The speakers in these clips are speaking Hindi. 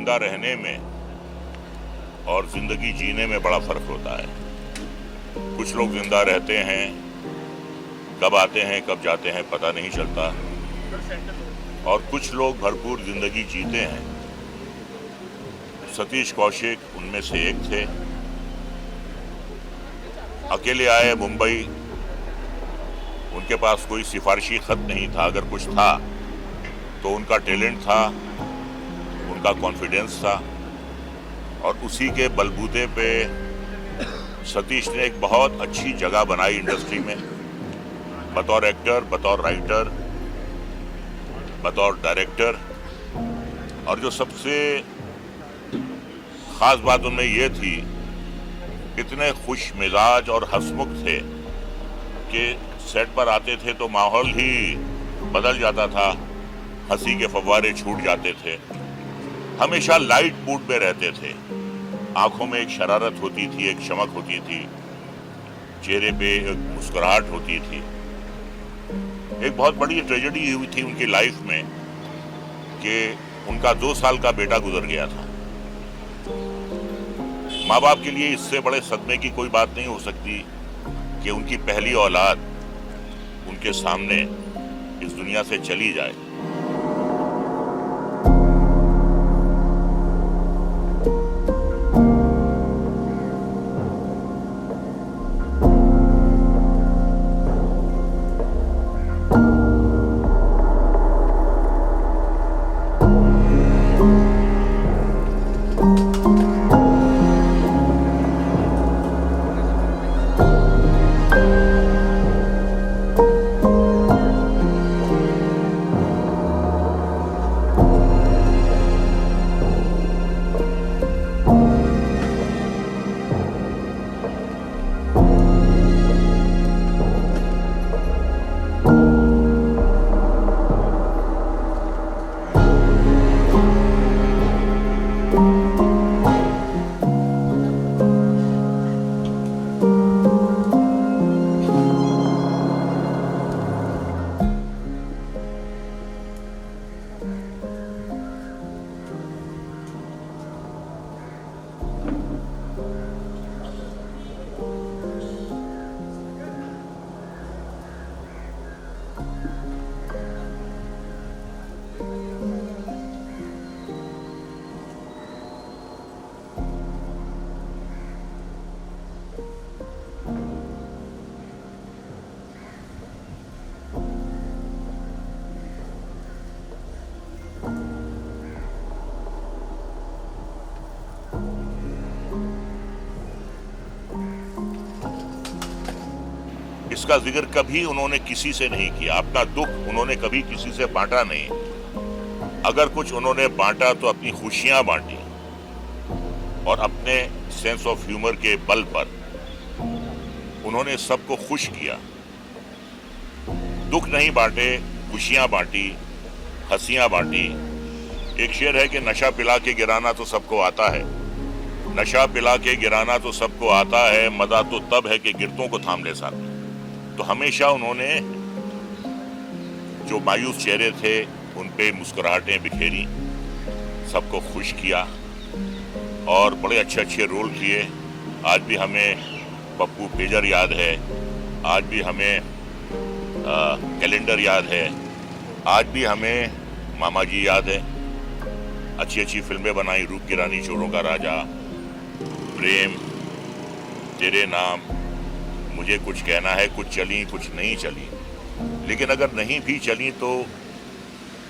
जिंदा रहने में और जिंदगी जीने में बड़ा फर्क होता है। कुछ लोग जिंदा रहते हैं, कब आते हैं कब जाते हैं पता नहीं चलता, और कुछ लोग भरपूर जिंदगी जीते हैं। सतीश कौशिक उनमें से एक थे। अकेले आए मुंबई, उनके पास कोई सिफारिशी खत नहीं था। अगर कुछ था तो उनका टैलेंट था, उनका कॉन्फिडेंस था, और उसी के बलबूते पे सतीश ने एक बहुत अच्छी जगह बनाई इंडस्ट्री में, बतौर एक्टर, बतौर राइटर, बतौर डायरेक्टर। और जो सबसे खास बात उनमें यह थी, इतने खुश मिजाज और हंसमुख थे कि सेट पर आते थे तो माहौल ही बदल जाता था, हंसी के फव्वारे छूट जाते थे। हमेशा लाइट मूड में रहते थे, आंखों में एक शरारत होती थी, एक चमक होती थी, चेहरे पे एक मुस्कुराहट होती थी। एक बहुत बड़ी ट्रेजेडी हुई थी उनकी लाइफ में कि उनका 2 साल का बेटा गुजर गया था। माँ बाप के लिए इससे बड़े सदमे की कोई बात नहीं हो सकती कि उनकी पहली औलाद उनके सामने इस दुनिया से चली जाए। इसका जिक्र कभी उन्होंने किसी से नहीं किया, अपना दुख उन्होंने कभी किसी से बांटा नहीं। अगर कुछ उन्होंने बांटा तो अपनी खुशियां बांटी, और अपने सेंस ऑफ ह्यूमर के बल पर उन्होंने सबको खुश किया। दुख नहीं बांटे, खुशियां बांटी, हंसियां बांटी। एक शेर है कि नशा पिला के गिराना तो सबको आता है, नशा पिला के गिराना तो सबको आता है, मजा तो तब है कि गिरतों को थाम ले साथ। तो हमेशा उन्होंने जो मायूस चेहरे थे उन पे मुस्कुराहटें बिखेरी, सबको खुश किया, और बड़े अच्छे अच्छे रोल किए। आज भी हमें पप्पू पेजर याद है, आज भी हमें कैलेंडर याद है, आज भी हमें मामा जी याद है। अच्छी अच्छी फिल्में बनाई, रूप की रानी, चोरों का राजा, प्रेम, तेरे नाम, मुझे कुछ कहना है, कुछ चली कुछ नहीं चली। लेकिन अगर नहीं भी चली तो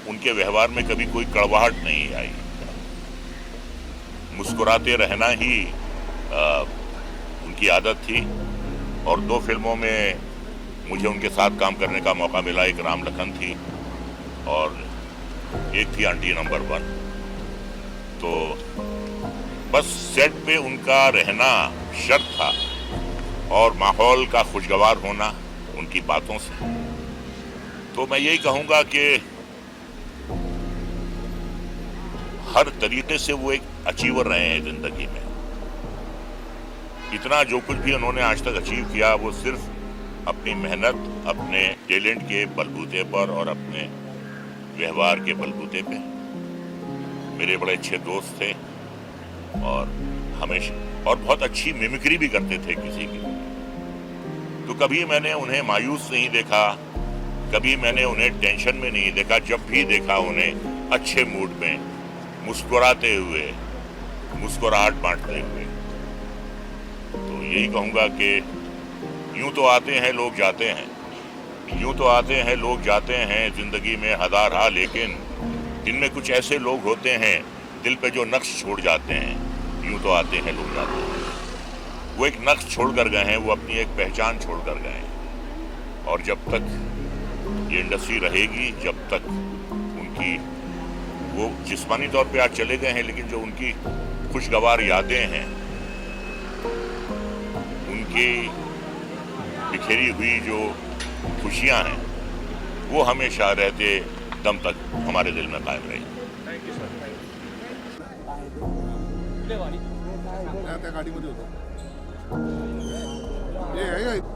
उनके व्यवहार में कभी कोई कड़वाहट नहीं आई। मुस्कुराते रहना ही उनकी आदत थी। और 2 फिल्मों में मुझे उनके साथ काम करने का मौका मिला। एक राम लखन थी और एक थी आंटी नंबर 1। तो बस सेट पे उनका रहना शर्त था, और माहौल का खुशगवार होना उनकी बातों से। तो मैं यही कहूंगा कि हर तरीके से वो एक अचीवर रहे हैं जिंदगी में। इतना जो कुछ भी उन्होंने आज तक अचीव किया वो सिर्फ अपनी मेहनत, अपने टैलेंट के बलबूते पर और अपने व्यवहार के बलबूते पे। मेरे बड़े अच्छे दोस्त थे और हमेशा और बहुत अच्छी मिमिक्री भी करते थे किसी की। तो कभी मैंने उन्हें मायूस नहीं देखा, कभी मैंने उन्हें टेंशन में नहीं देखा। जब भी देखा उन्हें अच्छे मूड में, मुस्कुराते हुए, मुस्कुराहट बांटते हुए। तो यही कहूँगा कि यूं तो आते हैं लोग जाते हैं, यूं तो आते हैं लोग जाते हैं जिंदगी में हजार हा, लेकिन इनमें कुछ ऐसे लोग होते हैं दिल पे जो नक्श छोड़ जाते हैं। यूं तो आते हैं लोग जाते हैं, वो एक नक्श छोड़ कर गए हैं, वो अपनी एक पहचान छोड़ कर गए हैं। और जब तक ये इंडस्ट्री रहेगी, जब तक उनकी वो जिस्मानी तौर पे आज चले गए हैं, लेकिन जो उनकी खुशगवार यादें हैं, उनकी बिखेरी हुई जो खुशियां हैं, वो हमेशा रहते दम तक हमारे दिल में कायम रहेगी। त्या गाडीमध्ये होतो हे आहे का?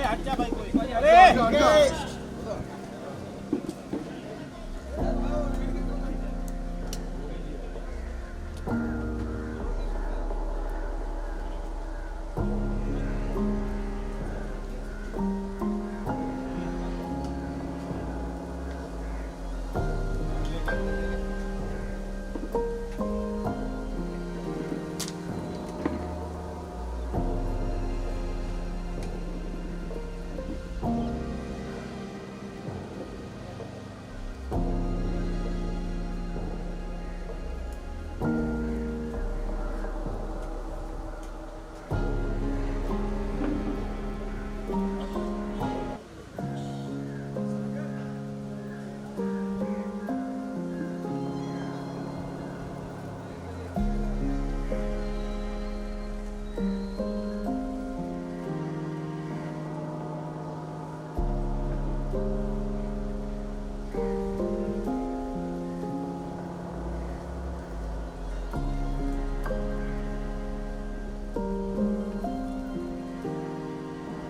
हट जा भाई कोई। अरे